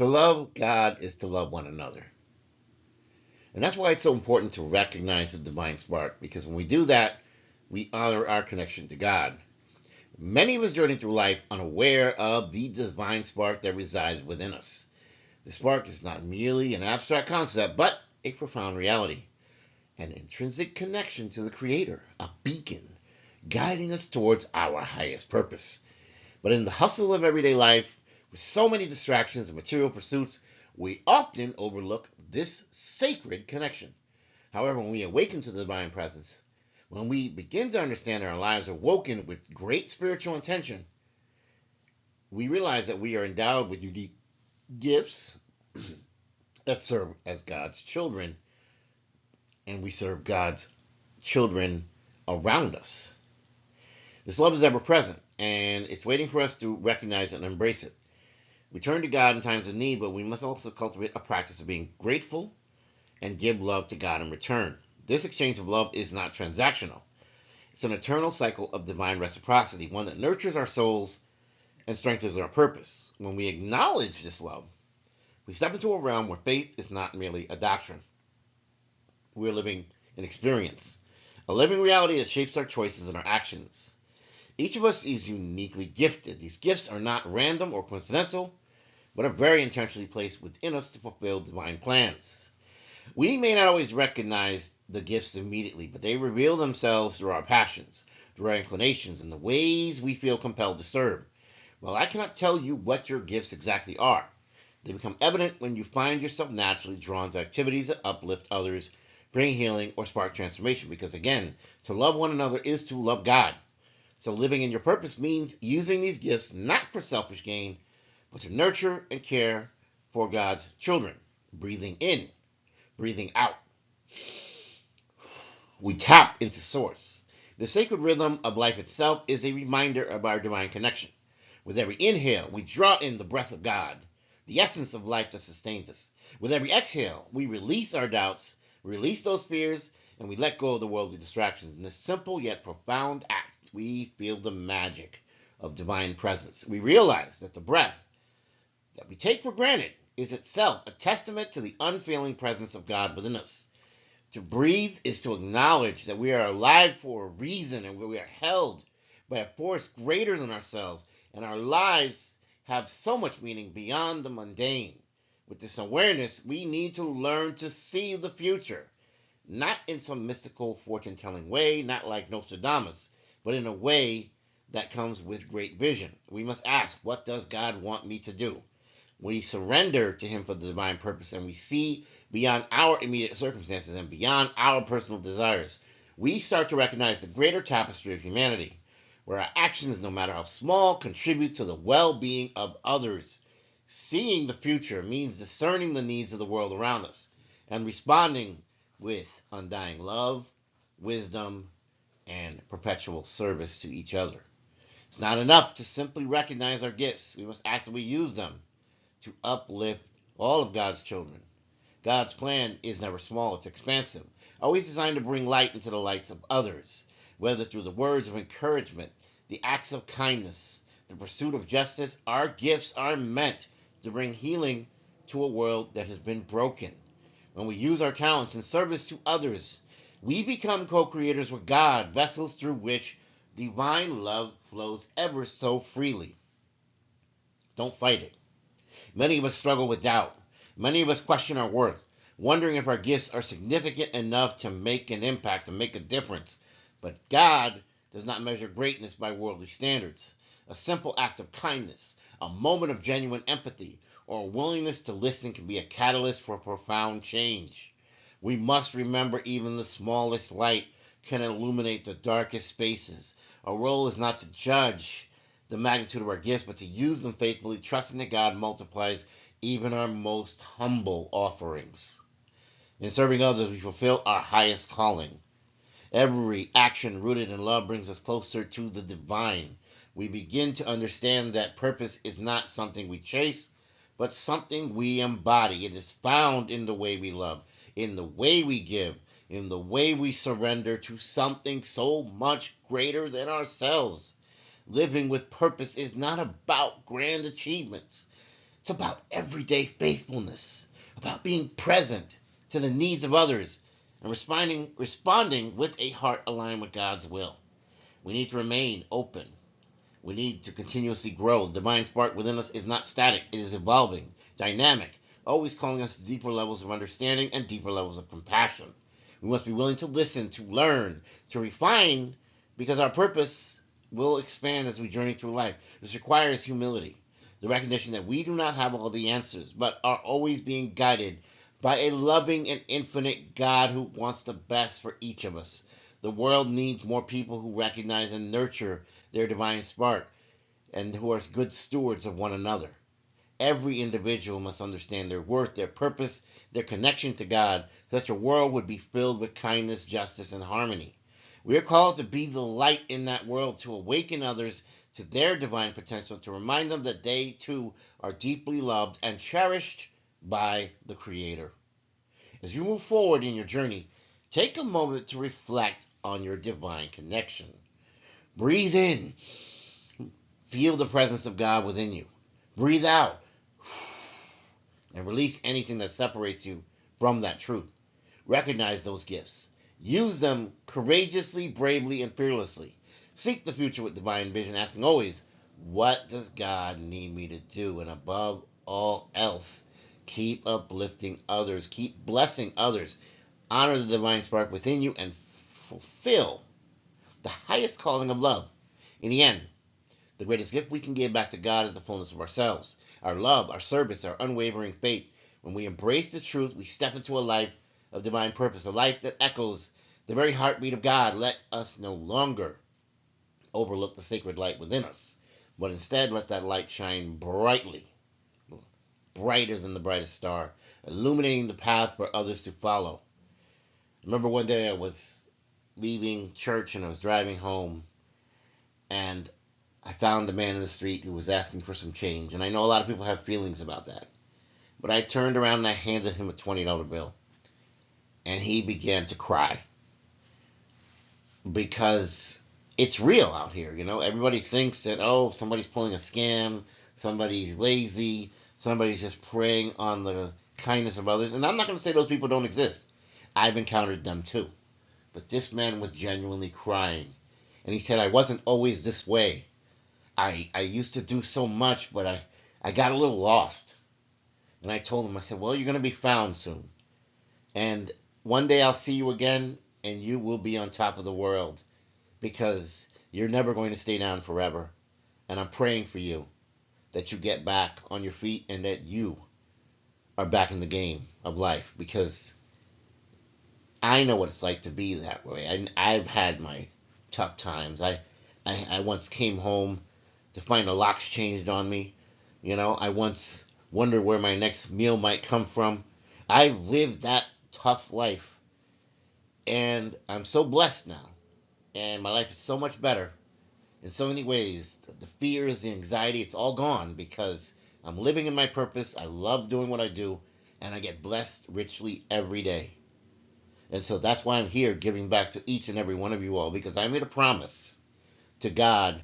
To love God is to love one another. And that's why it's so important to recognize the divine spark, because when we do that, we honor our connection to God. Many of us journey through life unaware of the divine spark that resides within us. The spark is not merely an abstract concept, but a profound reality, an intrinsic connection to the Creator, a beacon guiding us towards our highest purpose. But in the hustle of everyday life, with so many distractions and material pursuits, we often overlook this sacred connection. However, when we awaken to the divine presence, when we begin to understand our lives are woken with great spiritual intention, we realize that we are endowed with unique gifts that serve as God's children, and we serve God's children around us. This love is ever present, and it's waiting for us to recognize and embrace it. We turn to God in times of need, but we must also cultivate a practice of being grateful and give love to God in return. This exchange of love is not transactional. It's an eternal cycle of divine reciprocity, one that nurtures our souls and strengthens our purpose. When we acknowledge this love, we step into a realm where faith is not merely a doctrine. We're living an experience, a living reality that shapes our choices and our actions. Each of us is uniquely gifted. These gifts are not random or coincidental, but are very intentionally placed within us to fulfill divine plans. We may not always recognize the gifts immediately, but they reveal themselves through our passions, through our inclinations, and the ways we feel compelled to serve. Well, I cannot tell you what your gifts exactly are. They become evident when you find yourself naturally drawn to activities that uplift others, bring healing, or spark transformation. Because again, to love one another is to love God. So living in your purpose means using these gifts not for selfish gain, but to nurture and care for God's children. Breathing in, breathing out. We tap into source. The sacred rhythm of life itself is a reminder of our divine connection. With every inhale, we draw in the breath of God, the essence of life that sustains us. With every exhale, we release our doubts, release those fears, and we let go of the worldly distractions. In this simple yet profound act, we feel the magic of divine presence. We realize that the breath that we take for granted is itself a testament to the unfailing presence of God within us. To breathe is to acknowledge that we are alive for a reason and we are held by a force greater than ourselves, and our lives have so much meaning beyond the mundane. With this awareness, we need to learn to see the future, not in some mystical fortune telling way, not like Nostradamus, but in a way that comes with great vision. We must ask, what does God want me to do? We surrender to Him for the divine purpose and we see beyond our immediate circumstances and beyond our personal desires. We start to recognize the greater tapestry of humanity, where our actions, no matter how small, contribute to the well-being of others. Seeing the future means discerning the needs of the world around us and responding with undying love, wisdom, and perpetual service to each other. It's not enough to simply recognize our gifts. We must actively use them to uplift all of God's children. God's plan is never small, it's expansive, always designed to bring light into the lights of others, whether through the words of encouragement, the acts of kindness, the pursuit of justice. Our gifts are meant to bring healing to a world that has been broken. When we use our talents in service to others, we become co-creators with God, vessels through which divine love flows ever so freely. Don't fight it. Many of us struggle with doubt. Many of us question our worth, wondering if our gifts are significant enough to make an impact, to make a difference. But God does not measure greatness by worldly standards. A simple act of kindness, a moment of genuine empathy, or a willingness to listen can be a catalyst for profound change. We must remember even the smallest light can illuminate the darkest spaces. Our role is not to judge the magnitude of our gifts, but to use them faithfully, trusting that God multiplies even our most humble offerings. In serving others, we fulfill our highest calling. Every action rooted in love brings us closer to the divine. We begin to understand that purpose is not something we chase, but something we embody. It is found in the way we love, in the way we give, in the way we surrender to something so much greater than ourselves. Living with purpose is not about grand achievements. It's about everyday faithfulness, about being present to the needs of others and responding with a heart aligned with God's will. We need to remain open. We need to continuously grow. The divine spark within us is not static, it is evolving, dynamic, always calling us to deeper levels of understanding and deeper levels of compassion. We must be willing to listen, to learn, to refine, because our purpose will expand as we journey through life. This requires humility, the recognition that we do not have all the answers, but are always being guided by a loving and infinite God who wants the best for each of us. The world needs more people who recognize and nurture their divine spark and who are good stewards of one another. Every individual must understand their worth, their purpose, their connection to God, so that the world would be filled with kindness, justice, and harmony. We are called to be the light in that world, to awaken others to their divine potential, to remind them that they too are deeply loved and cherished by the Creator. As you move forward in your journey, take a moment to reflect on your divine connection. Breathe in. Feel the presence of God within you. Breathe out and release anything that separates you from that truth. Recognize those gifts. Use them courageously, bravely, and fearlessly. Seek the future with divine vision, asking always, what does God need me to do? And above all else, keep uplifting others. Keep blessing others. Honor the divine spark within you and fulfill the highest calling of love. In the end, the greatest gift we can give back to God is the fullness of ourselves, our love, our service, our unwavering faith. When we embrace this truth, we step into a life of divine purpose, a life that echoes the very heartbeat of God. Let us no longer overlook the sacred light within us, but instead let that light shine brightly, brighter than the brightest star, illuminating the path for others to follow. I remember one day I was leaving church and I was driving home, and I found a man in the street who was asking for some change. And I know a lot of people have feelings about that. But I turned around and I handed him a $20 bill. And he began to cry. Because it's real out here, you know. Everybody thinks that, oh, somebody's pulling a scam, somebody's lazy, somebody's just preying on the kindness of others. And I'm not going to say those people don't exist. I've encountered them too. But this man was genuinely crying. And he said, I wasn't always this way. I used to do so much, but I got a little lost. And I told him, I said, well, you're going to be found soon. And one day I'll see you again, and you will be on top of the world, because you're never going to stay down forever. And I'm praying for you that you get back on your feet and that you are back in the game of life, because I know what it's like to be that way. I've had my tough times. I once came home to find the locks changed on me. You know, I once wondered where my next meal might come from. I've lived that tough life, and I'm so blessed now. And my life is so much better in so many ways. The fears, the anxiety, it's all gone because I'm living in my purpose. I love doing what I do, and I get blessed richly every day. And so that's why I'm here giving back to each and every one of you all, because I made a promise to God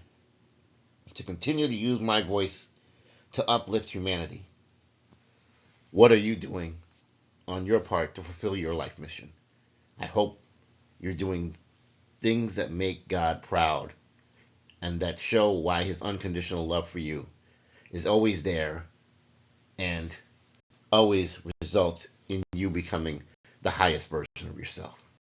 to continue to use my voice to uplift humanity. What are you doing on your part to fulfill your life mission? I hope you're doing things that make God proud and that show why his unconditional love for you is always there and always results in you becoming the highest version of yourself.